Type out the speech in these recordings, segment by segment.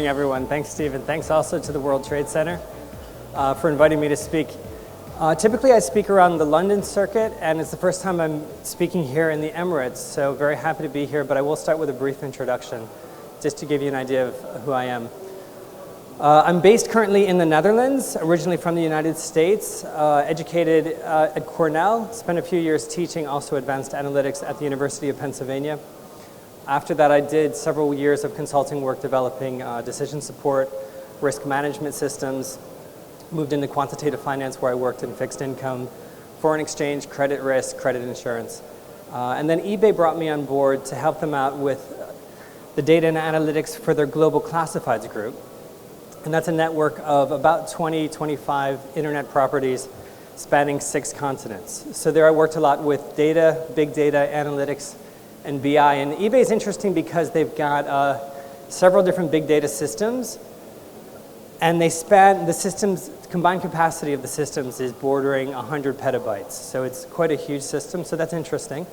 everyone. Thanks, Stephen. Thanks also to the World Trade Center for inviting me to speak. Typically, I speak around the London circuit, and it's the first time I'm speaking here in the Emirates, so very happy to be here, but I will start with a brief introduction, just to give you an idea of who I am. I'm based currently in the Netherlands, originally from the United States, educated at Cornell, spent a few years teaching also advanced analytics at the University of Pennsylvania. After that, I did several years of consulting work developing decision support, risk management systems, moved into quantitative finance where I worked in fixed income, foreign exchange, credit risk, credit insurance. And then eBay brought me on board to help them out with the data and analytics for their global classifieds group. And that's a network of about 25 internet properties spanning 6 continents. So there I worked a lot with data, big data, analytics, and BI. And eBay is interesting because they've got several different big data systems, and they span the systems, combined capacity of the systems is bordering 100 petabytes. So it's quite a huge system, so that's interesting.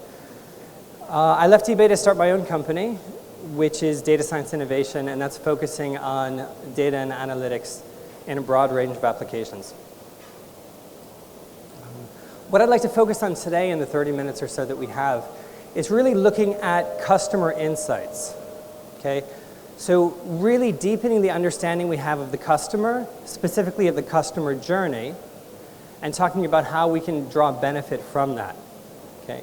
I left eBay to start my own company, which is Data Science Innovation, and that's focusing on data and analytics in a broad range of applications. What I'd like to focus on today in the 30 minutes or so that we have is really looking at customer insights, okay? So really deepening the understanding we have of the customer, specifically of the customer journey, and talking about how we can draw benefit from that, okay?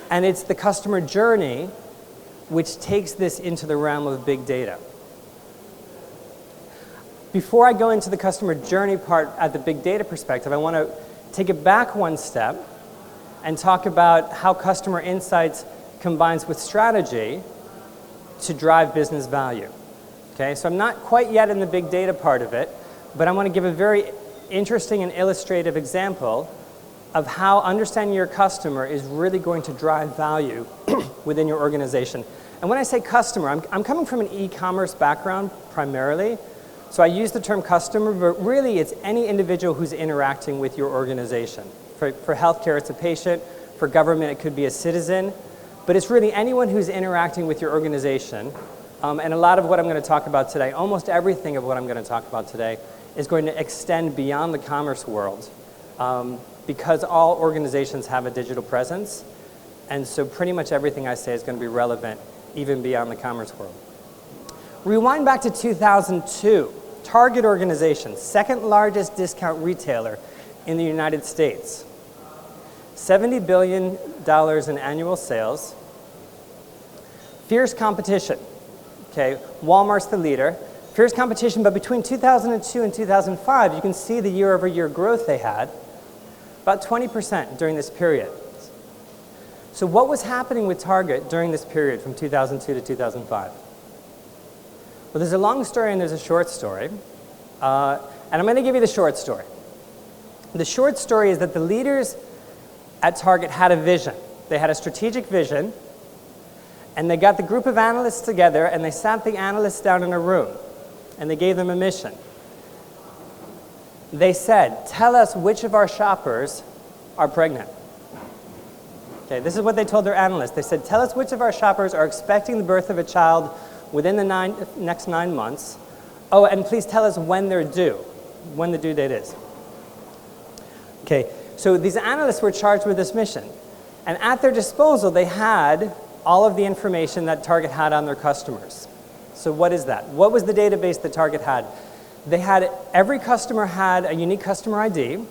And it's the customer journey which takes this into the realm of big data. Before I go into the customer journey part at the big data perspective, I want to take it back one step and talk about how customer insights combines with strategy to drive business value. Okay, so I'm not quite yet in the big data part of it, but I want to give a very interesting and illustrative example of how understanding your customer is really going to drive value within your organization. And when I say customer, I'm coming from an e-commerce background primarily, so I use the term customer, but really it's any individual who's interacting with your organization. For healthcare, it's a patient. For government, it could be a citizen. But it's really anyone who's interacting with your organization. And a lot of what I'm going to talk about today, almost everything of what I'm going to talk about today, is going to extend beyond the commerce world. Because all organizations have a digital presence, and so pretty much everything I say is going to be relevant even beyond the commerce world. Rewind back to 2002. Target organization, second largest discount retailer in the United States. $70 billion in annual sales. Fierce competition. Okay, Walmart's the leader. Fierce competition, but between 2002 and 2005, you can see the year-over-year growth they had. About 20% during this period. So what was happening with Target during this period from 2002 to 2005? Well, there's a long story and there's a short story. And I'm going to give you the short story. The short story is that the leaders at Target had a vision. They had a strategic vision, and they got the group of analysts together, and they sat the analysts down in a room, and they gave them a mission. They said, tell us which of our shoppers are pregnant. Okay, this is what they told their analysts. They said, tell us which of our shoppers are expecting the birth of a child within the next 9 months. Oh, and please tell us when they're due, when the due date is. Okay, so these analysts were charged with this mission. And at their disposal, they had all of the information that Target had on their customers. So what is that? What was the database that Target had? They had, every customer had a unique customer ID.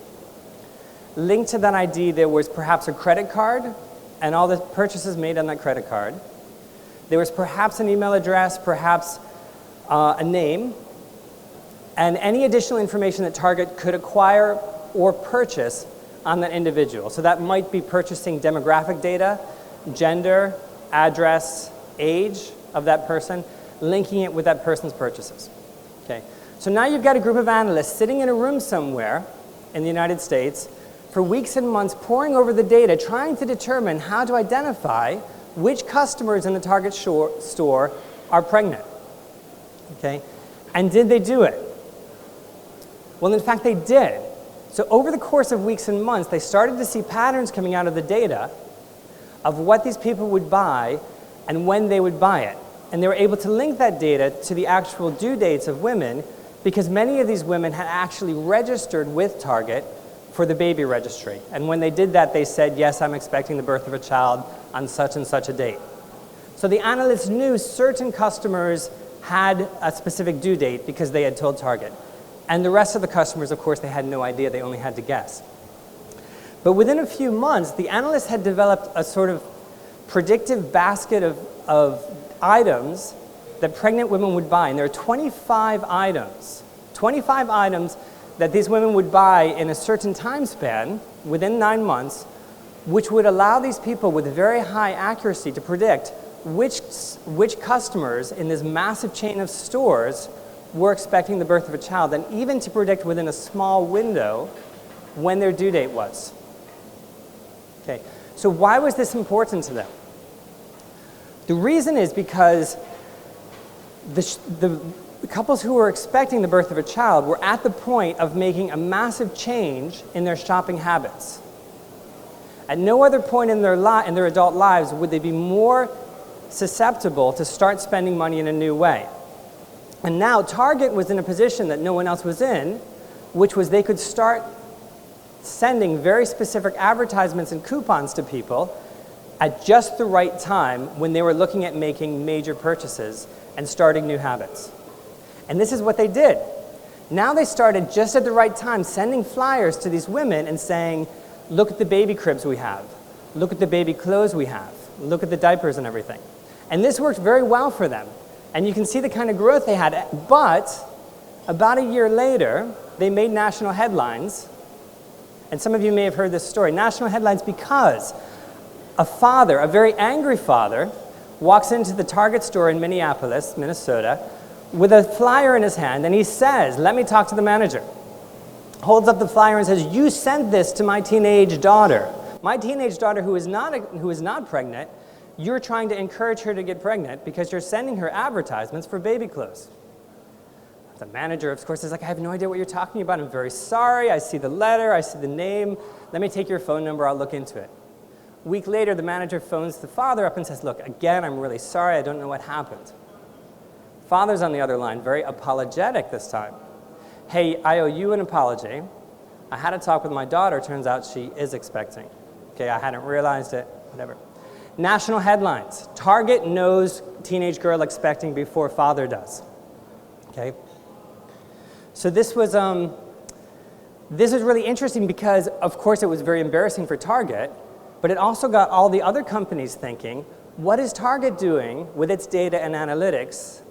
Linked to that ID, there was perhaps a credit card and all the purchases made on that credit card. There was perhaps an email address, perhaps a name, and any additional information that Target could acquire or purchase on that individual. So that might be purchasing demographic data, gender, address, age of that person, linking it with that person's purchases. Okay. So now you've got a group of analysts sitting in a room somewhere in the United States for weeks and months poring over the data, trying to determine how to identify which customers in the Target store are pregnant. Okay? And did they do it? Well, in fact, they did. So over the course of weeks and months, they started to see patterns coming out of the data of what these people would buy and when they would buy it. And they were able to link that data to the actual due dates of women because many of these women had actually registered with Target for the baby registry. And when they did that, they said, yes, I'm expecting the birth of a child on such and such a date. So the analysts knew certain customers had a specific due date because they had told Target. And the rest of the customers, of course, they had no idea. They only had to guess. But within a few months, the analysts had developed a sort of predictive basket of items that pregnant women would buy. And there are 25 items that these women would buy in a certain time span, within 9 months, which would allow these people with very high accuracy to predict which customers in this massive chain of stores were expecting the birth of a child, and even to predict within a small window when their due date was. Okay, so why was this important to them? The reason is because the couples who were expecting the birth of a child were at the point of making a massive change in their shopping habits. At no other point in their adult lives would they be more susceptible to start spending money in a new way. And now Target was in a position that no one else was in, which was they could start sending very specific advertisements and coupons to people at just the right time when they were looking at making major purchases and starting new habits. And this is what they did. Now they started just at the right time sending flyers to these women and saying, look at the baby cribs we have. Look at the baby clothes we have. Look at the diapers and everything. And this worked very well for them. And you can see the kind of growth they had. But about a year later, they made national headlines. And some of you may have heard this story. National headlines because a father, a very angry father, walks into the Target store in Minneapolis, Minnesota, with a flyer in his hand, and he says, let me talk to the manager. Holds up the flyer and says, you sent this to my teenage daughter. My teenage daughter who is not pregnant, you're trying to encourage her to get pregnant because you're sending her advertisements for baby clothes. The manager, of course, is like, I have no idea what you're talking about. I'm very sorry. I see the letter. I see the name. Let me take your phone number. I'll look into it. A week later, the manager phones the father up and says, look, again, I'm really sorry. I don't know what happened. Father's on the other line, very apologetic this time. Hey, I owe you an apology. I had a talk with my daughter. Turns out she is expecting. Okay, I hadn't realized it, whatever. National headlines. Target knows teenage girl expecting before father does. Okay. So this was really interesting because, of course, it was very embarrassing for Target, but it also got all the other companies thinking, what is Target doing with its data and analytics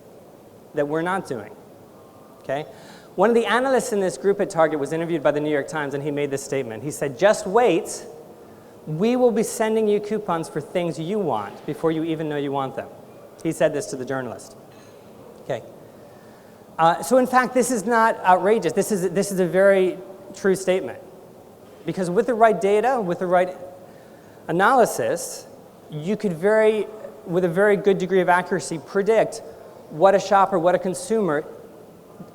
that we're not doing? Okay. One of the analysts in this group at Target was interviewed by the New York Times, and he made this statement. He said, just wait. We will be sending you coupons for things you want before you even know you want them. He said this to the journalist. Okay. So in fact, this is not outrageous. This is a very true statement. Because with the right data, with the right analysis, you could with a very good degree of accuracy, predict what a shopper, what a consumer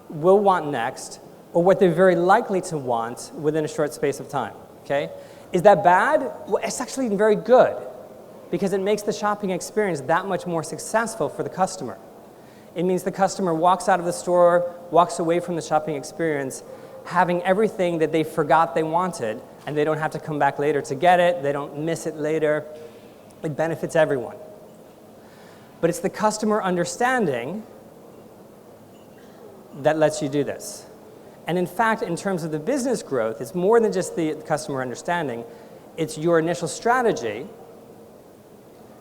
will want next, or what they're very likely to want within a short space of time. Okay? Is that bad? Well, it's actually very good, because it makes the shopping experience that much more successful for the customer. It means the customer walks out of the store, walks away from the shopping experience, having everything that they forgot they wanted, and they don't have to come back later to get it, they don't miss it later. It benefits everyone. But it's the customer understanding that lets you do this. And in fact, in terms of the business growth, it's more than just the customer understanding. It's your initial strategy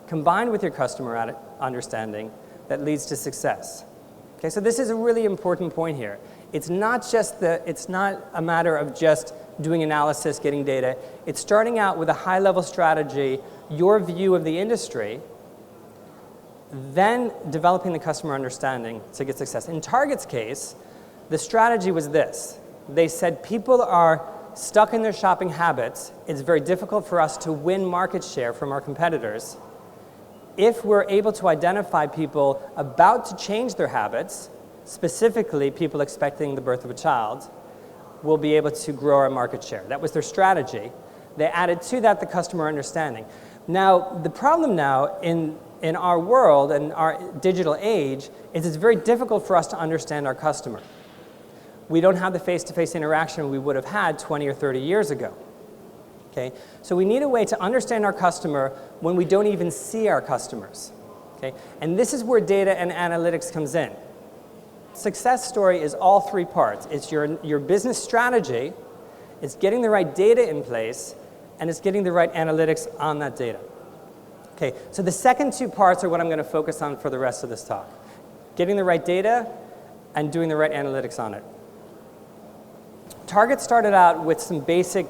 combined with your customer understanding that leads to success. Okay, so this is a really important point here. It's not a matter of just doing analysis, getting data. It's starting out with a high-level strategy, your view of the industry, then developing the customer understanding to get success. In Target's case, the strategy was this. They said people are stuck in their shopping habits. It's very difficult for us to win market share from our competitors. If we're able to identify people about to change their habits, specifically people expecting the birth of a child, we'll be able to grow our market share. That was their strategy. They added to that the customer understanding. Now, the problem now in our world and our digital age is it's very difficult for us to understand our customer. We don't have the face-to-face interaction we would have had 20 or 30 years ago. Okay? So we need a way to understand our customer when we don't even see our customers. Okay? And this is where data and analytics comes in. Success story is all three parts. It's your business strategy, it's getting the right data in place, and it's getting the right analytics on that data. Okay, so the second two parts are what I'm going to focus on for the rest of this talk. Getting the right data and doing the right analytics on it. Target started out with some basic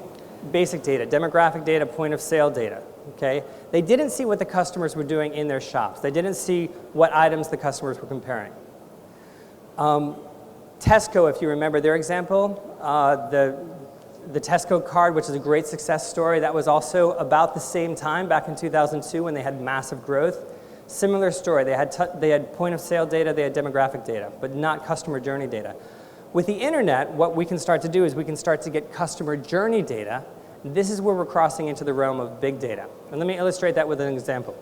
data, demographic data, point of sale data. Okay? They didn't see what the customers were doing in their shops. They didn't see what items the customers were comparing. Tesco, if you remember their example, the Tesco card, which is a great success story, that was also about the same time, back in 2002, when they had massive growth. Similar story. They had point of sale data, they had demographic data, but not customer journey data. With the internet, what we can start to do is we can start to get customer journey data. This is where we're crossing into the realm of big data. And let me illustrate that with an example.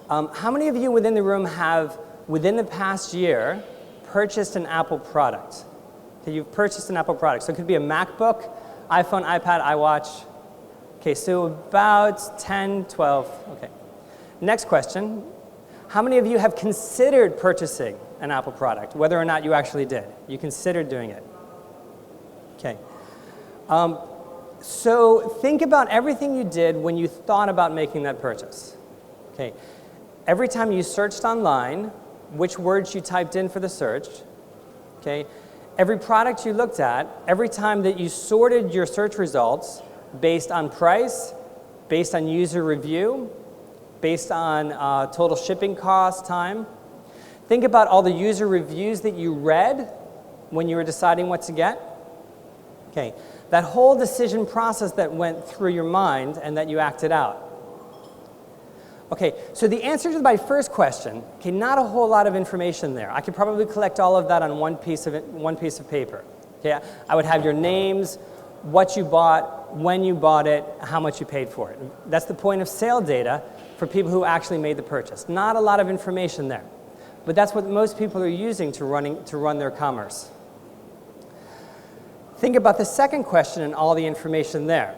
How many of you within the room have, within the past year, purchased an Apple product? Okay, you've purchased an Apple product. So it could be a MacBook, iPhone, iPad, iWatch. Okay, so about 10, 12. Okay. Next question. How many of you have considered purchasing an Apple product, whether or not you actually did? You considered doing it. Okay. So think about everything you did when you thought about making that purchase. Okay. Every time you searched online, which words you typed in for the search. Okay. Every product you looked at, every time that you sorted your search results based on price, based on user review, based on total shipping cost, time. Think about all the user reviews that you read when you were deciding what to get. Okay, that whole decision process that went through your mind and that you acted out. Okay, so the answer to my first question, okay, not a whole lot of information there. I could probably collect all of that on one piece of paper. Okay, I would have your names, what you bought, when you bought it, how much you paid for it. That's the point of sale data for people who actually made the purchase. Not a lot of information there, but that's what most people are using to run their commerce. Think about the second question and all the information there.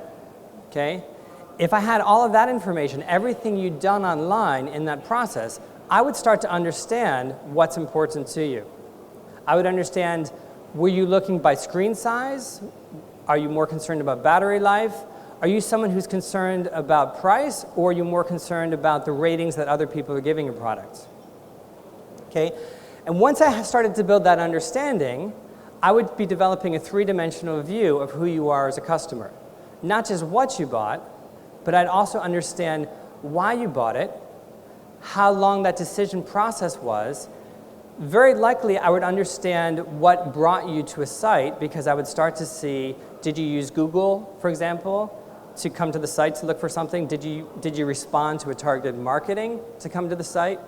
Okay? If I had all of that information, everything you'd done online in that process, I would start to understand what's important to you. I would understand, were you looking by screen size? Are you more concerned about battery life? Are you someone who's concerned about price, or are you more concerned about the ratings that other people are giving your products? Okay? And once I started to build that understanding, I would be developing a three-dimensional view of who you are as a customer. Not just what you bought, but I'd also understand why you bought it, how long that decision process was. Very likely, I would understand what brought you to a site, because I would start to see, did you use Google, for example, to come to the site to look for something? Did you respond to a targeted marketing to come to the site?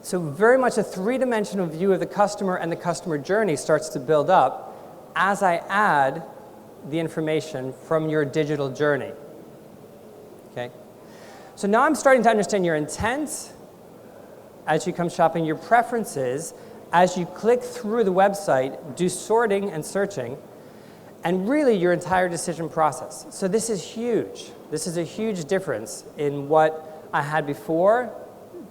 So very much a three-dimensional view of the customer and the customer journey starts to build up as I add the information from your digital journey. Okay? So now I'm starting to understand your intent as you come shopping, your preferences as you click through the website, do sorting and searching, and really your entire decision process. So this is huge. This is a huge difference in what I had before,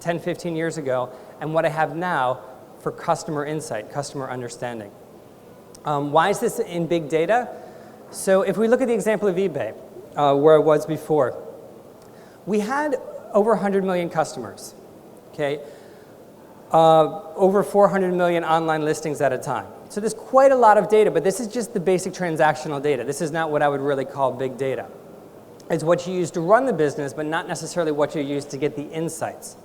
10, 15 years ago, and what I have now for customer insight, customer understanding. Why is this in big data? So if we look at the example of eBay, where I was before, we had over 100 million customers, okay? Over 400 million online listings at a time. So there's quite a lot of data, but this is just the basic transactional data. This is not what I would really call big data. It's what you use to run the business, but not necessarily what you use to get the insights.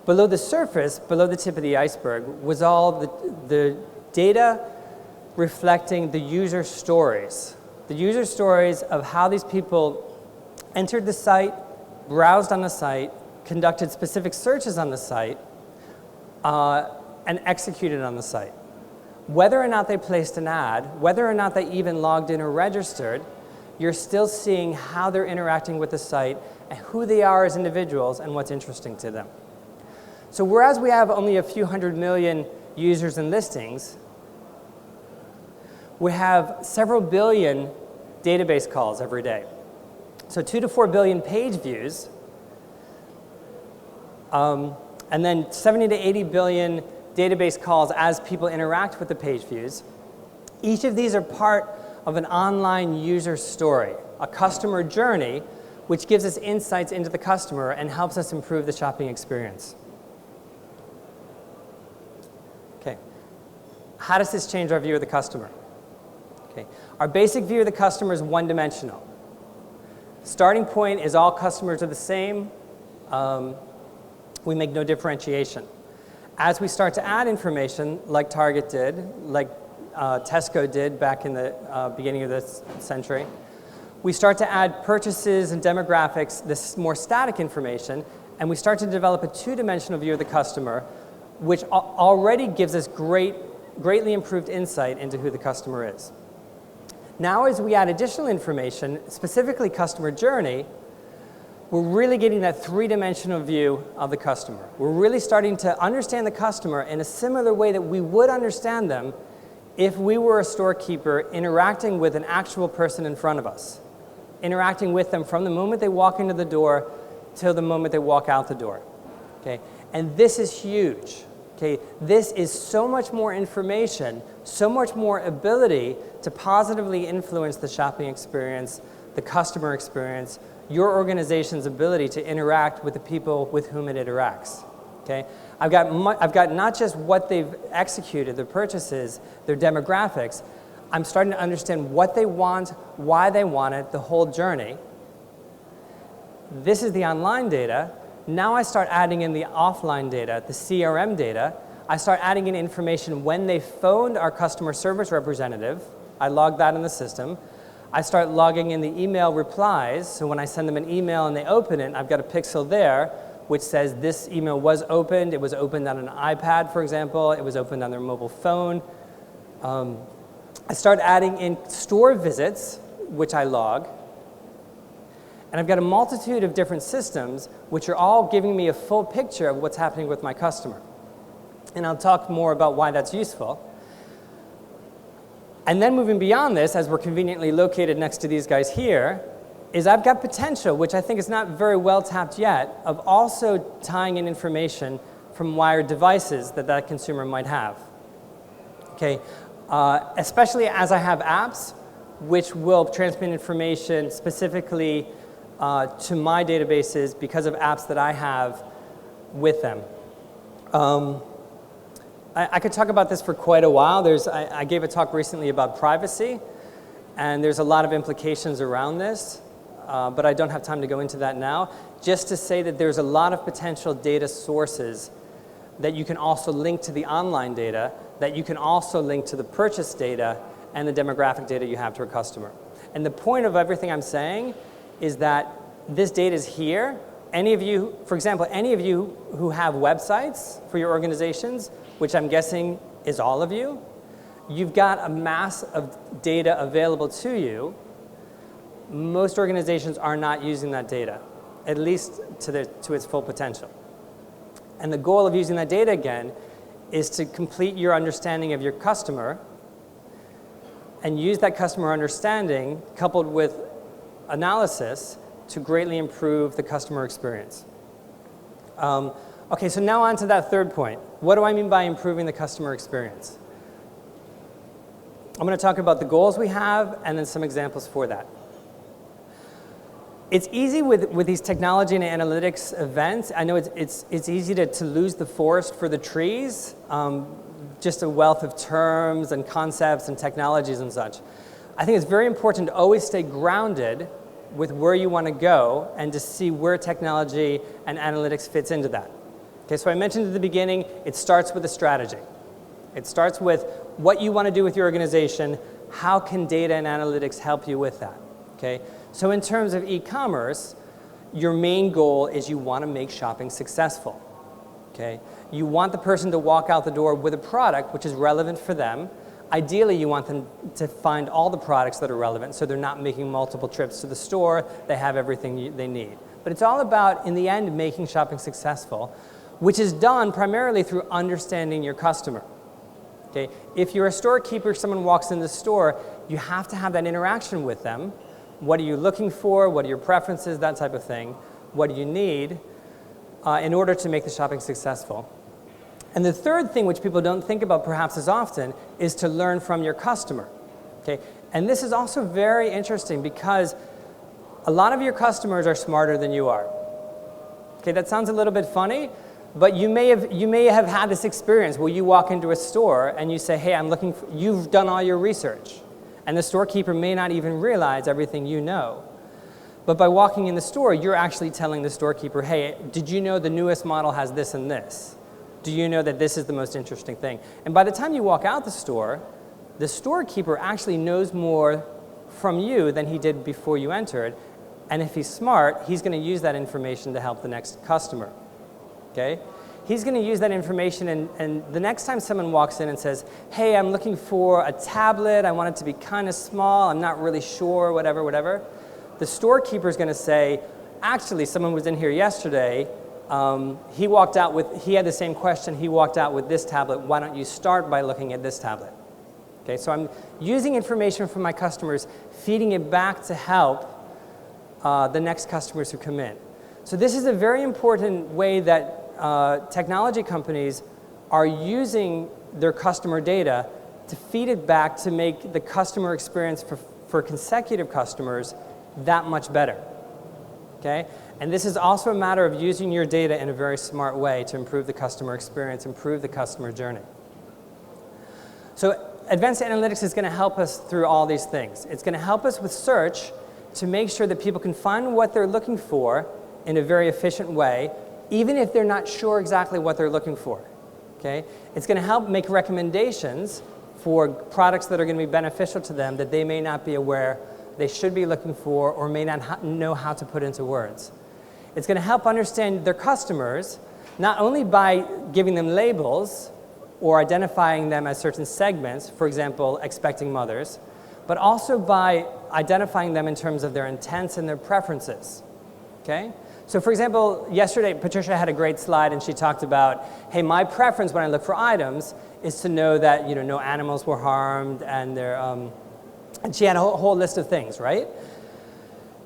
Below the surface, below the tip of the iceberg, was all the data reflecting the user stories. The user stories of how these people entered the site, browsed on the site, conducted specific searches on the site, and executed on the site. Whether or not they placed an ad, whether or not they even logged in or registered, you're still seeing how they're interacting with the site and who they are as individuals and what's interesting to them. So whereas we have only a few 100 million users and listings, we have several billion database calls every day. So 2 to 4 billion page views, and then 70 to 80 billion database calls as people interact with the page views. Each of these are part of an online user story, a customer journey, which gives us insights into the customer and helps us improve the shopping experience. Okay, how does this change our view of the customer? Okay, our basic view of the customer is one-dimensional. Starting point is all customers are the same. We make no differentiation. As we start to add information, like Target did, like Tesco did back in the beginning of this century, we start to add purchases and demographics, this more static information, and we start to develop a two-dimensional view of the customer, which already gives us greatly improved insight into who the customer is. Now, as we add additional information, specifically customer journey, we're really getting that three-dimensional view of the customer. We're really starting to understand the customer in a similar way that we would understand them if we were a storekeeper interacting with an actual person in front of us, interacting with them from the moment they walk into the door till the moment they walk out the door. Okay? And this is huge. Okay? This is so much more information, so much more ability to positively influence the shopping experience, the customer experience, your organization's ability to interact with the people with whom it interacts. Okay? I've got not just what they've executed, their purchases, their demographics. I'm starting to understand what they want, why they want it, the whole journey. This is the online data. Now I start adding in the offline data, the CRM data. I start adding in information when they phoned our customer service representative. I log that in the system. I start logging in the email replies, so when I send them an email and they open it, I've got a pixel there which says this email was opened, it was opened on an iPad, for example, it was opened on their mobile phone. I start adding in store visits, which I log, and I've got a multitude of different systems which are all giving me a full picture of what's happening with my customer. And I'll talk more about why that's useful. And then moving beyond this, as we're conveniently located next to these guys here, is I've got potential, which I think is not very well tapped yet, of also tying in information from wired devices that consumer might have. Okay, especially as I have apps which will transmit information specifically to my databases because of apps that I have with them. I could talk about this for quite a while. I gave a talk recently about privacy, and there's a lot of implications around this, but I don't have time to go into that now. Just to say that there's a lot of potential data sources that you can also link to the online data, that you can also link to the purchase data and the demographic data you have to a customer. And the point of everything I'm saying is that this data is here. Any of you, for example, any of you who have websites for your organizations, which I'm guessing is all of you, you've got a mass of data available to you. Most organizations are not using that data, at least to its full potential. And the goal of using that data, again, is to complete your understanding of your customer and use that customer understanding coupled with analysis to greatly improve the customer experience. Okay, so now on to that third point. What do I mean by improving the customer experience? I'm going to talk about the goals we have and then some examples for that. It's easy with these technology and analytics events. I know it's easy to lose the forest for the trees, just a wealth of terms and concepts and technologies and such. I think it's very important to always stay grounded with where you want to go and to see where technology and analytics fits into that. Okay, so I mentioned at the beginning, it starts with a strategy. It starts with what you want to do with your organization. How can data and analytics help you with that? Okay, so in terms of e-commerce, your main goal is you want to make shopping successful. Okay, you want the person to walk out the door with a product which is relevant for them, Ideally, you want them to find all the products that are relevant, so they're not making multiple trips to the store, they have everything they need. But it's all about, in the end, making shopping successful, which is done primarily through understanding your customer. Okay? If you're a storekeeper, someone walks in the store, you have to have that interaction with them. What are you looking for? What are your preferences? That type of thing. What do you need in order to make the shopping successful? And the third thing, which people don't think about perhaps as often, is to learn from your customer. Okay? And this is also very interesting because a lot of your customers are smarter than you are. Okay, that sounds a little bit funny, but you may have had this experience where you walk into a store and you say, hey, I'm looking for, you've done all your research. And the storekeeper may not even realize everything you know. But by walking in the store, you're actually telling the storekeeper, hey, did you know the newest model has this and this? Do you know that this is the most interesting thing? And by the time you walk out the storekeeper actually knows more from you than he did before you entered. And if he's smart, he's going to use that information to help the next customer. Okay? He's going to use that information, and the next time someone walks in and says, hey, I'm looking for a tablet, I want it to be kind of small, I'm not really sure, whatever, the storekeeper is going to say, actually, someone was in here yesterday, he had the same question, he walked out with this tablet, why don't you start by looking at this tablet? Okay, so I'm using information from my customers, feeding it back to help the next customers who come in. So this is a very important way that technology companies are using their customer data to feed it back to make the customer experience for consecutive customers that much better. Okay? And this is also a matter of using your data in a very smart way to improve the customer experience, improve the customer journey. So advanced analytics is going to help us through all these things. It's going to help us with search to make sure that people can find what they're looking for in a very efficient way, even if they're not sure exactly what they're looking for. Okay? It's going to help make recommendations for products that are going to be beneficial to them that they may not be aware they should be looking for or may not know how to put into words. It's going to help understand their customers, not only by giving them labels or identifying them as certain segments, for example, expecting mothers, but also by identifying them in terms of their intents and their preferences. Okay? So for example, yesterday Patricia had a great slide and she talked about, hey, my preference when I look for items is to know that no animals were harmed and and she had a whole list of things, right?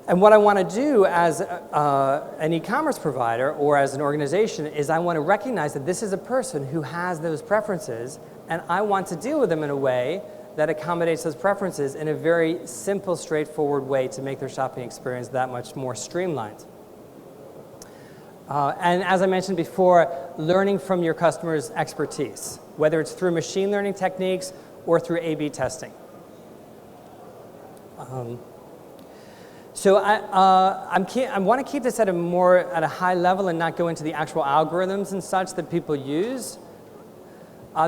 And what I want to do as an e-commerce provider or as an organization is I want to recognize that this is a person who has those preferences, and I want to deal with them in a way that accommodates those preferences in a very simple, straightforward way to make their shopping experience that much more streamlined. And as I mentioned before, learning from your customers' expertise, whether it's through machine learning techniques or through A/B testing. So I want to keep this at a high level and not go into the actual algorithms and such that people use.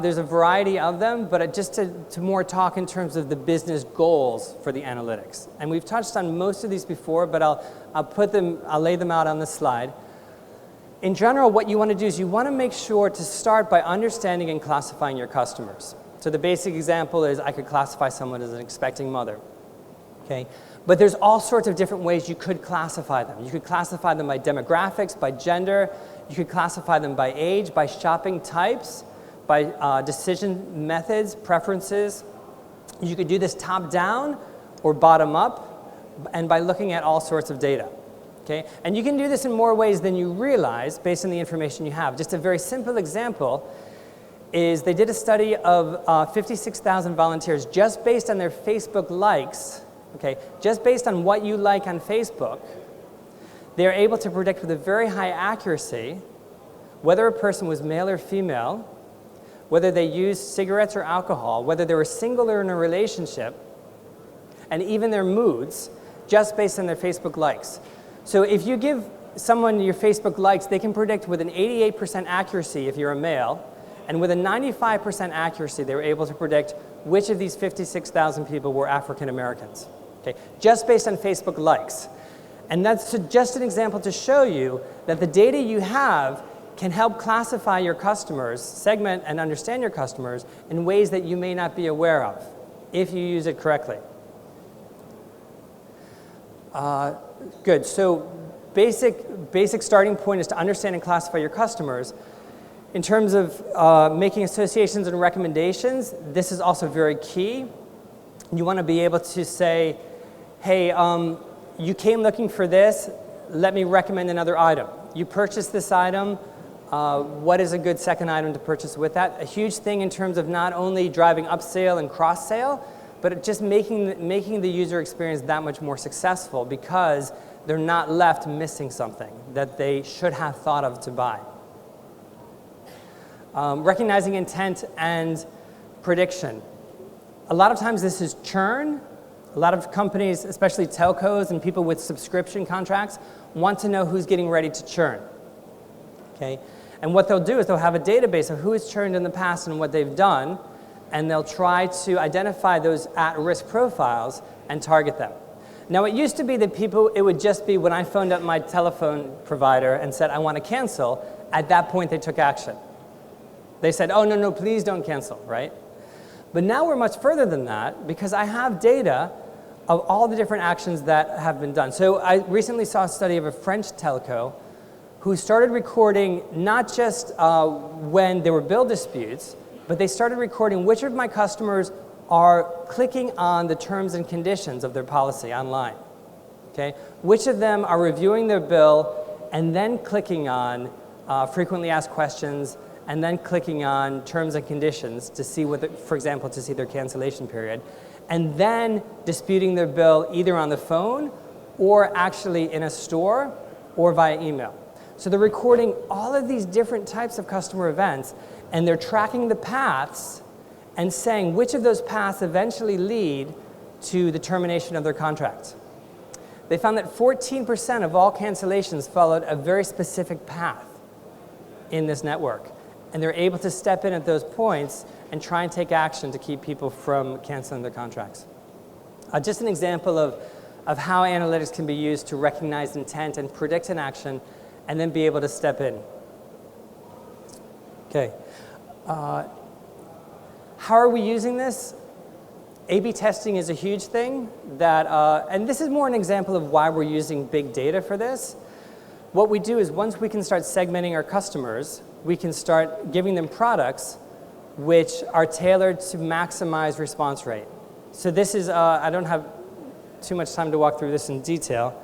There's a variety of them, but just to more talk in terms of the business goals for the analytics. And we've touched on most of these before, but I'll lay them out on this slide. In general, what you want to do is you want to make sure to start by understanding and classifying your customers. So the basic example is I could classify someone as an expecting mother. Okay? But there's all sorts of different ways you could classify them. You could classify them by demographics, by gender. You could classify them by age, by shopping types, by decision methods, preferences. You could do this top-down or bottom-up, and by looking at all sorts of data. Okay? And you can do this in more ways than you realize based on the information you have. Just a very simple example is they did a study of 56,000 volunteers just based on their Facebook likes. Okay, just based on what you like on Facebook, they're able to predict with a very high accuracy whether a person was male or female, whether they used cigarettes or alcohol, whether they were single or in a relationship, and even their moods, just based on their Facebook likes. So if you give someone your Facebook likes, they can predict with an 88% accuracy if you're a male, and with a 95% accuracy, they were able to predict which of these 56,000 people were African Americans. Okay, just based on Facebook likes. And that's just an example to show you that the data you have can help classify your customers, segment and understand your customers in ways that you may not be aware of if you use it correctly. Good. So basic starting point is to understand and classify your customers. In terms of making associations and recommendations, this is also very key. You want to be able to say, hey, you came looking for this, let me recommend another item. You purchased this item, what is a good second item to purchase with that? A huge thing in terms of not only driving upsale and cross-sale, but just making the user experience that much more successful because they're not left missing something that they should have thought of to buy. Recognizing intent and prediction. A lot of times this is churn. A lot of companies, especially telcos and people with subscription contracts, want to know who's getting ready to churn. Okay? And what they'll do is they'll have a database of who has churned in the past and what they've done, and they'll try to identify those at-risk profiles and target them. Now, it used to be that it would just be when I phoned up my telephone provider and said, I want to cancel, at that point they took action. They said, oh, no, please don't cancel, right? But now we're much further than that because I have data of all the different actions that have been done. So I recently saw a study of a French telco who started recording not just when there were bill disputes, but they started recording which of my customers are clicking on the terms and conditions of their policy online. Okay? Which of them are reviewing their bill and then clicking on frequently asked questions and then clicking on terms and conditions to see for example, to see their cancellation period, and then disputing their bill either on the phone or actually in a store or via email. So they're recording all of these different types of customer events, and they're tracking the paths and saying which of those paths eventually lead to the termination of their contract. They found that 14% of all cancellations followed a very specific path in this network. And they're able to step in at those points and try and take action to keep people from canceling their contracts. Just an example of how analytics can be used to recognize intent and predict an action and then be able to step in. Okay. How are we using this? A/B testing is a huge thing and this is more an example of why we're using big data for this. What we do is once we can start segmenting our customers, we can start giving them products which are tailored to maximize response rate. So this is, I don't have too much time to walk through this in detail,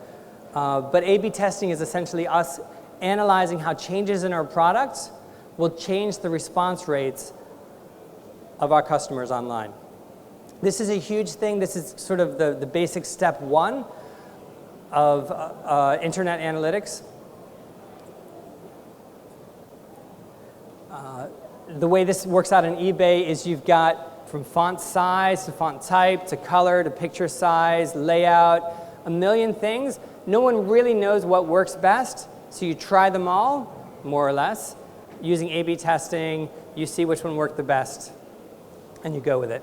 but A/B testing is essentially us analyzing how changes in our products will change the response rates of our customers online. This is a huge thing. This is sort of the basic step one of internet analytics. The way this works out in eBay is you've got from font size to font type to color to picture size, layout, a million things. No one really knows what works best, so you try them all, more or less. Using A/B testing, you see which one worked the best, and you go with it.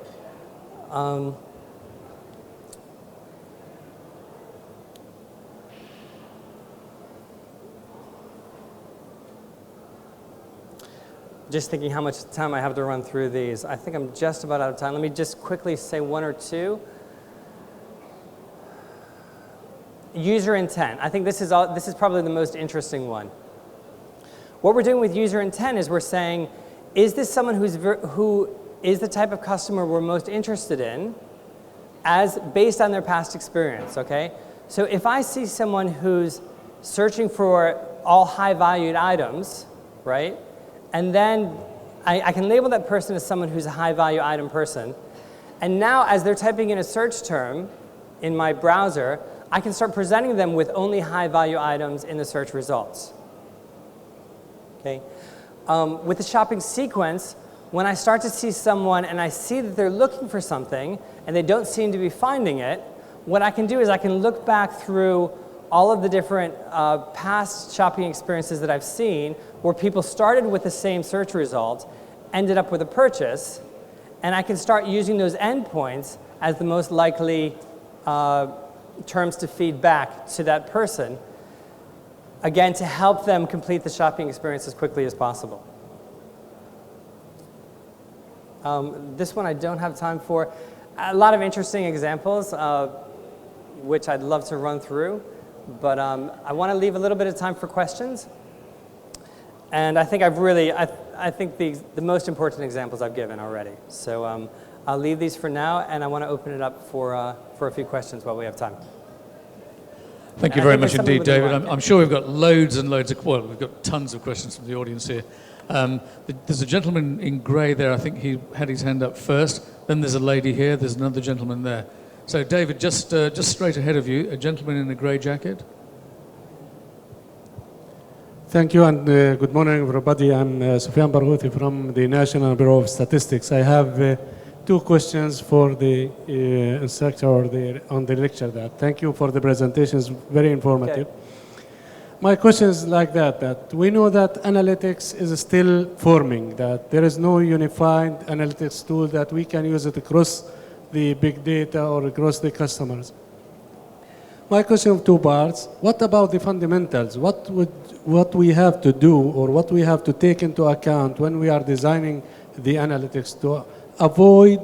Just thinking how much time I have to run through these. I think I'm just about out of time. Let me just quickly say one or two. User intent. I think this is probably the most interesting one. What we're doing with user intent is we're saying, is this someone who is the type of customer we're most interested in based on their past experience, okay? So if I see someone who's searching for all high-valued items, right? And then I can label that person as someone who's a high-value item person. And now as they're typing in a search term in my browser, I can start presenting them with only high-value items in the search results. Okay? With the shopping sequence, when I start to see someone and I see that they're looking for something and they don't seem to be finding it, what I can do is I can look back through all of the different past shopping experiences that I've seen where people started with the same search result, ended up with a purchase, and I can start using those endpoints as the most likely terms to feed back to that person. again, to help them complete the shopping experience as quickly as possible. This one I don't have time for. A lot of interesting examples, which I'd love to run through, but I want to leave a little bit of time for questions. And I think I think the most important examples I've given already. So I'll leave these for now, and I want to open it up for a few questions while we have time. Thank you very much indeed, David. I'm sure we've got loads and loads of, well, we've got tons of questions from the audience here. There's a gentleman in grey there, I think he had his hand up first. Then there's a lady here, there's another gentleman there. So David, just straight ahead of you, a gentleman in a grey jacket. Thank you, and good morning, everybody. I'm Sufyan Barghouti from the National Bureau of Statistics. I have two questions for the instructor on the lecture. Thank you for the presentations, very informative. Okay. My question is like that we know that analytics is still forming, that there is no unified analytics tool that we can use it across the big data or across the customers. My question of two parts: what about the fundamentals? What we have to do or what we have to take into account when we are designing the analytics to avoid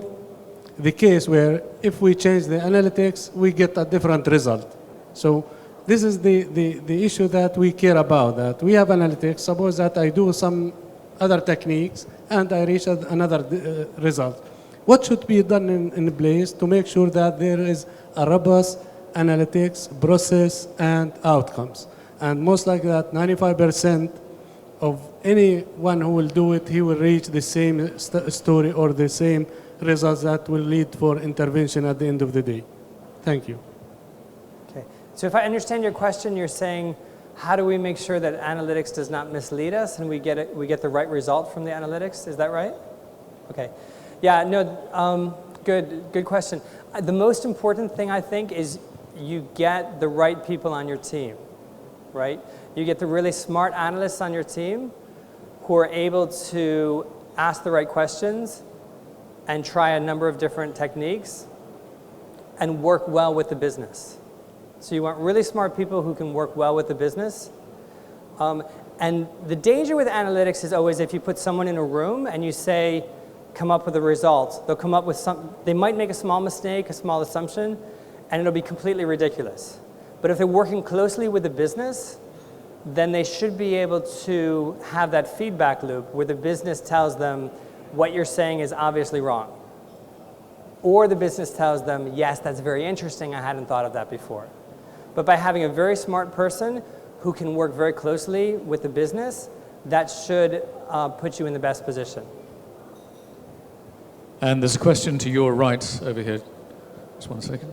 the case where if we change the analytics, we get a different result? So this is the issue that we care about, that we have analytics. Suppose that I do some other techniques and I reach another result. What should be done in place to make sure that there is a robust analytics process and outcomes? And most likely that 95% of anyone who will do it, he will reach the same story or the same results that will lead for intervention at the end of the day. Thank you. Okay. So if I understand your question, you're saying, how do we make sure that analytics does not mislead us and we get the right result from the analytics? Is that right? Okay. Yeah, no, good question. The most important thing, I think, is you get the right people on your team, right? You get the really smart analysts on your team who are able to ask the right questions and try a number of different techniques and work well with the business. So you want really smart people who can work well with the business. And the danger with analytics is always if you put someone in a room and you say, come up with a result, they'll come up with they might make a small mistake, a small assumption, and it'll be completely ridiculous. But if they're working closely with the business, then they should be able to have that feedback loop where the business tells them what you're saying is obviously wrong. Or the business tells them, yes, that's very interesting, I hadn't thought of that before. But by having a very smart person who can work very closely with the business, that should put you in the best position. And there's a question to your right over here. Just 1 second.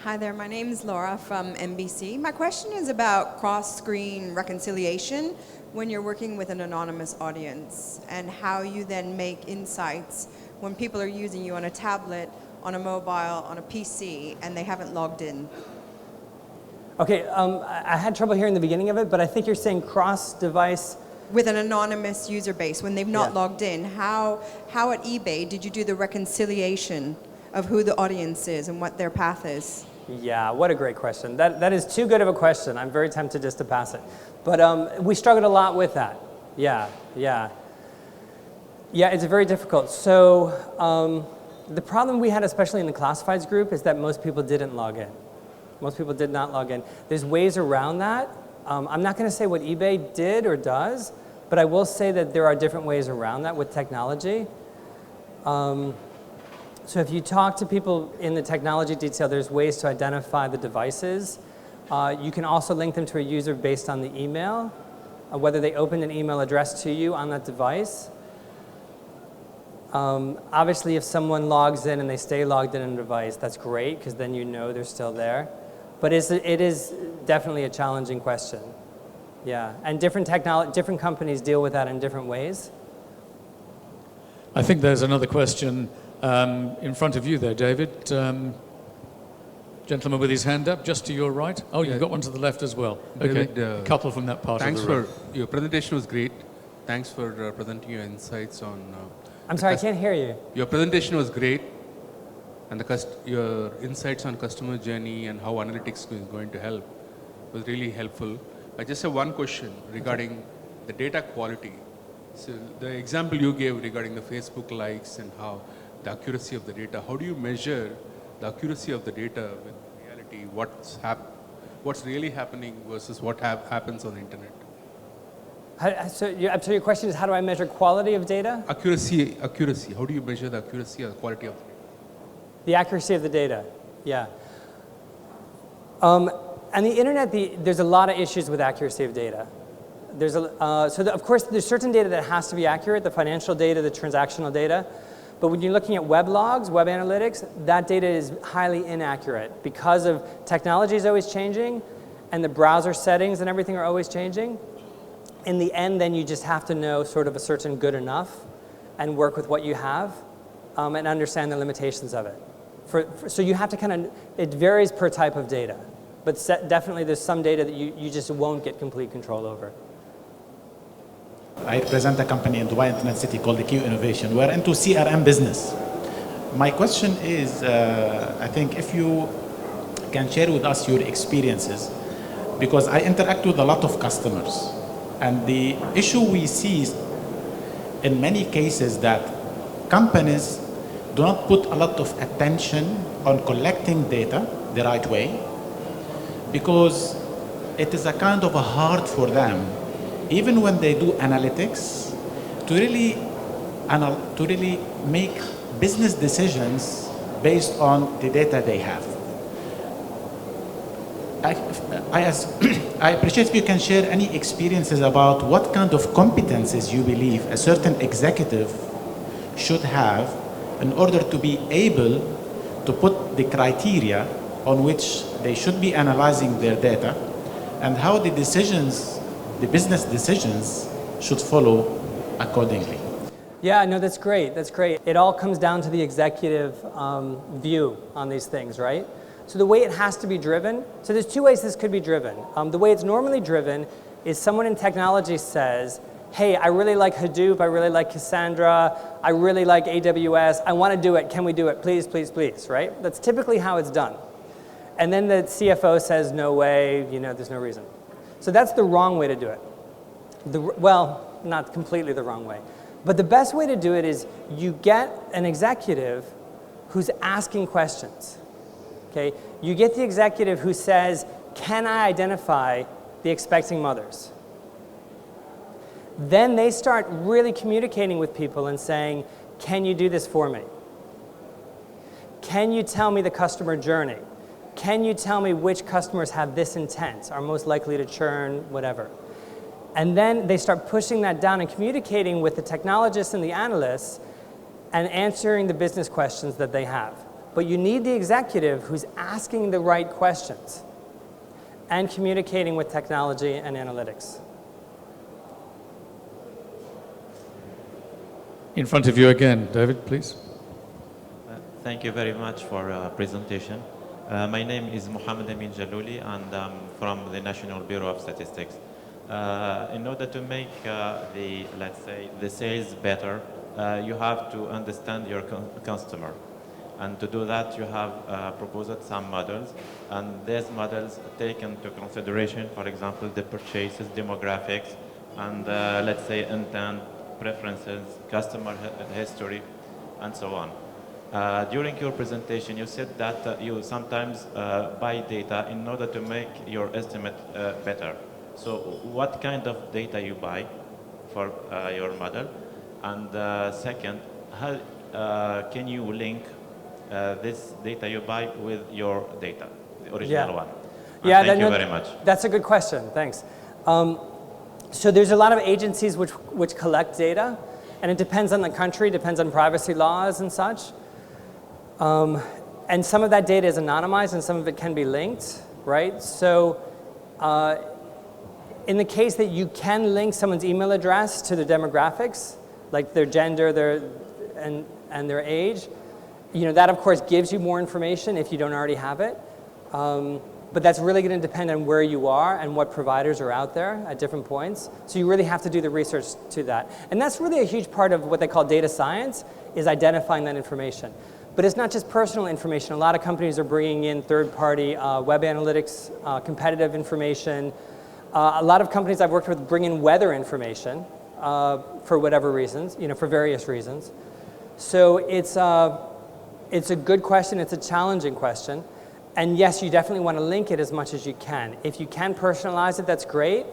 Hi there, my name is Laura from NBC. My question is about cross-screen reconciliation when you're working with an anonymous audience and how you then make insights when people are using you on a tablet, on a mobile, on a PC, and they haven't logged in. Okay, I had trouble hearing the beginning of it, but I think you're saying cross-device. With an anonymous user base, when they've not logged in, how at eBay did you do the reconciliation of who the audience is and what their path is? Yeah, what a great question. That is too good of a question. I'm very tempted just to pass it. But we struggled a lot with that. Yeah, it's very difficult. So the problem we had, especially in the classifieds group, is that most people didn't log in. Most people did not log in. There's ways around that. I'm not going to say what eBay did or does, but I will say that there are different ways around that with technology. So if you talk to people in the technology detail, there's ways to identify the devices. You can also link them to a user based on the email, whether they opened an email address to you on that device. Obviously, if someone logs in and they stay logged in on a device, that's great, because then you know they're still there. But it is definitely a challenging question. Yeah, and different companies deal with that in different ways. I think there's another question in front of you there, David. Gentleman with his hand up, just to your right. Oh, you've got one to the left as well. Okay, David, a couple from that part of the room. Thanks for your presentation was great. Thanks for presenting your insights on. I'm sorry, I can't hear you. Your presentation was great, and your insights on customer journey and how analytics is going to help. was really helpful. I just have one question regarding the data quality. So the example you gave regarding the Facebook likes and how the accuracy of the data, how do you measure the accuracy of the data with reality? What's really happening versus what happens on the internet? So your question is, how do I measure quality of data? Accuracy. How do you measure the accuracy or the quality of the data? The accuracy of the data, yeah. And the internet, there's a lot of issues with accuracy of data. Of course, there's certain data that has to be accurate, the financial data, the transactional data. But when you're looking at web logs, web analytics, that data is highly inaccurate because of technology is always changing and the browser settings and everything are always changing. In the end, then you just have to know sort of a certain good enough and work with what you have and understand the limitations of it. So you have to kind of, it varies per type of data. But definitely there's some data that you just won't get complete control over. I represent a company in Dubai Internet City called the Q Innovation. We're into CRM business. My question is, I think if you can share with us your experiences, because I interact with a lot of customers, and the issue we see in many cases that companies do not put a lot of attention on collecting data the right way, because it is a kind of a hard for them, even when they do analytics, to really make business decisions based on the data they have. I appreciate if you can share any experiences about what kind of competencies you believe a certain executive should have in order to be able to put the criteria on which they should be analyzing their data, and how the decisions, the business decisions, should follow accordingly. Yeah, no, that's great. That's great. It all comes down to the executive view on these things, right? So the way it has to be driven, so there's two ways this could be driven. The way it's normally driven is someone in technology says, hey, I really like Hadoop, I really like Cassandra, I really like AWS, I want to do it, can we do it, please, please, please, right? That's typically how it's done. And then the CFO says, no way, there's no reason. So that's the wrong way to do it. Well, not completely the wrong way. But the best way to do it is you get an executive who's asking questions. Okay? You get the executive who says, can I identify the expecting mothers? Then they start really communicating with people and saying, can you do this for me? Can you tell me the customer journey? Can you tell me which customers have this intent, are most likely to churn, whatever? And then they start pushing that down and communicating with the technologists and the analysts and answering the business questions that they have. But you need the executive who's asking the right questions and communicating with technology and analytics. In front of you again, David, please. Thank you very much for your presentation. My name is Mohammed Amin Jalouli, and I'm from the National Bureau of Statistics. In order to make the sales better, you have to understand your customer. And to do that, you have proposed some models, and these models take into consideration, for example, the purchases, demographics, and let's say intent, preferences, customer history, and so on. During your presentation, you said that you sometimes buy data in order to make your estimate better. So what kind of data you buy for your model? And second, how can you link this data you buy with your data, the original one? And thank you very much. That's a good question, thanks. So there's a lot of agencies which collect data, and it depends on the country, depends on privacy laws and such. And some of that data is anonymized and some of it can be linked, right? So in the case that you can link someone's email address to their demographics, like their gender, and their age, that of course gives you more information if you don't already have it. But that's really going to depend on where you are and what providers are out there at different points. So you really have to do the research to that. And that's really a huge part of what they call data science, is identifying that information. But it's not just personal information. A lot of companies are bringing in third-party web analytics, competitive information. A lot of companies I've worked with bring in weather information for whatever reasons, for various reasons. So it's a good question. It's a challenging question. And yes, you definitely want to link it as much as you can. If you can personalize it, that's great.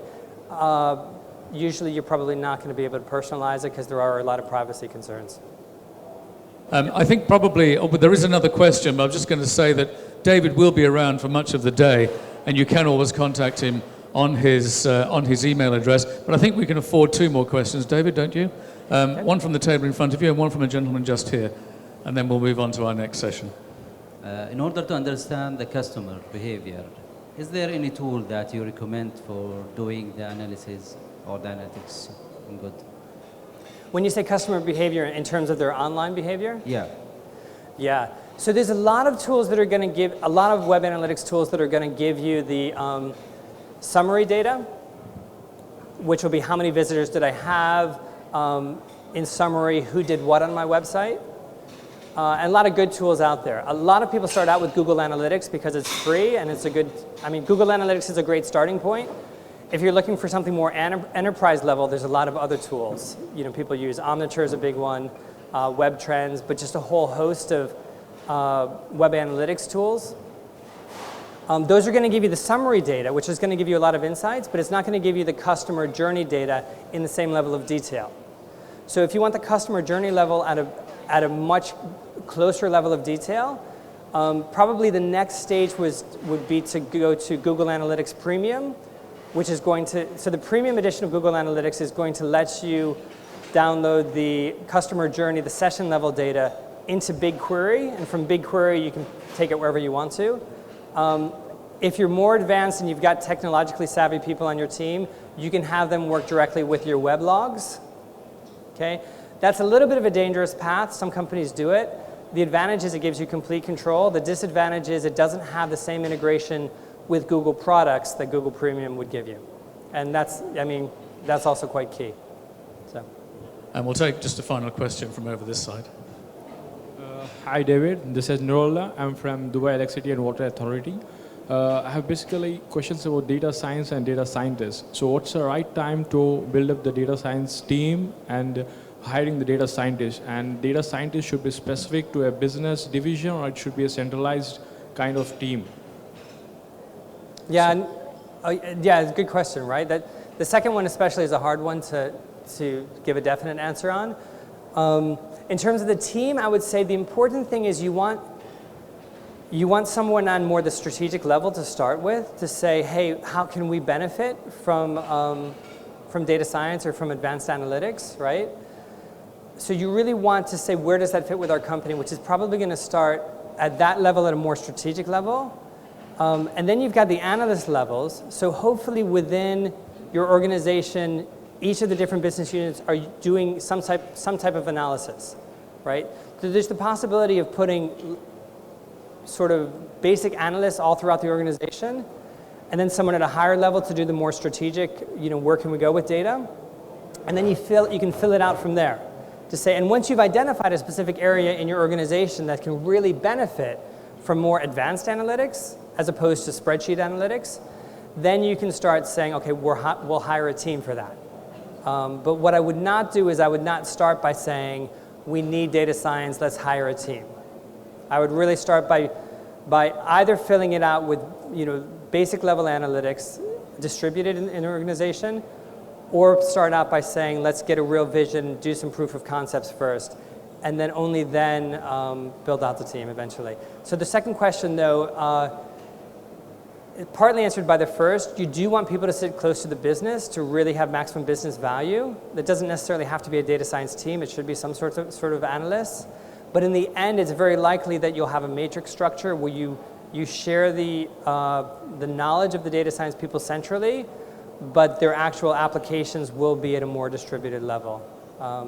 Usually you're probably not going to be able to personalize it because there are a lot of privacy concerns. I think probably, but there is another question, but I'm just going to say that David will be around for much of the day, and you can always contact him on his email address. But I think we can afford 2 more questions, David, don't you? Okay. One from the table in front of you and one from a gentleman just here, and then we'll move on to our next session. In order to understand the customer behavior, is there any tool that you recommend for doing the analysis or the analytics in good? When you say customer behavior in terms of their online behavior? Yeah. Yeah. So there's a lot of tools that are going to give, a lot of web analytics tools that are going to give you the summary data, which will be how many visitors did I have, in summary, who did what on my website. And a lot of good tools out there. A lot of people start out with Google Analytics because it's free and it's a good, Google Analytics is a great starting point. If you're looking for something more enterprise level, there's a lot of other tools. People use Omniture is a big one, Web Trends, but just a whole host of web analytics tools. Those are going to give you the summary data, which is going to give you a lot of insights, but it's not going to give you the customer journey data in the same level of detail. So if you want the customer journey level at a much closer level of detail, probably the next stage would be to go to Google Analytics Premium, which is going to, so the premium edition of Google Analytics is going to let you download the customer journey, the session level data into BigQuery, and from BigQuery you can take it wherever you want to. If you're more advanced and you've got technologically savvy people on your team, you can have them work directly with your web logs. Okay? That's a little bit of a dangerous path. Some companies do it. The advantage is it gives you complete control. The disadvantage is it doesn't have the same integration with Google products that Google Premium would give you. And that's also quite key. So. And we'll take just a final question from over this side. Hi David, this is Nurolla. I'm from Dubai Electricity and Water Authority. I have basically questions about data science and data scientists. So what's the right time to build up the data science team and hiring the data scientists? And data scientists should be specific to a business division, or it should be a centralized kind of team? Yeah, yeah, it's a good question, right? The second one especially is a hard one to give a definite answer on. In terms of the team, I would say the important thing is you want someone on more the strategic level to start with, to say, hey, how can we benefit from data science or from advanced analytics, right? So you really want to say, where does that fit with our company, which is probably going to start at that level, at a more strategic level. And then you've got the analyst levels. So hopefully within your organization, each of the different business units are doing some type of analysis, right? So there's the possibility of putting sort of basic analysts all throughout the organization, and then someone at a higher level to do the more strategic, where can we go with data? And then you can fill it out from there to say, and once you've identified a specific area in your organization that can really benefit from more advanced analytics as opposed to spreadsheet analytics, then you can start saying, okay, we'll hire a team for that. But what I would not do is I would not start by saying, we need data science, let's hire a team. I would really start by either filling it out with basic level analytics distributed in an organization, or start out by saying, let's get a real vision, do some proof of concepts first, and then only then build out the team eventually. So the second question, though, partly answered by the first, you do want people to sit close to the business to really have maximum business value. That doesn't necessarily have to be a data science team. It should be some sort of analysts. But in the end, it's very likely that you'll have a matrix structure where you share the knowledge of the data science people centrally, but their actual applications will be at a more distributed level.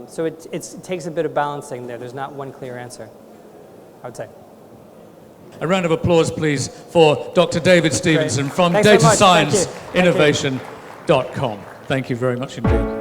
So it takes a bit of balancing there. There's not one clear answer, I would say. A round of applause, please, for Dr. David Stephenson from DatasScienceInnovation.com. Thank you very much indeed.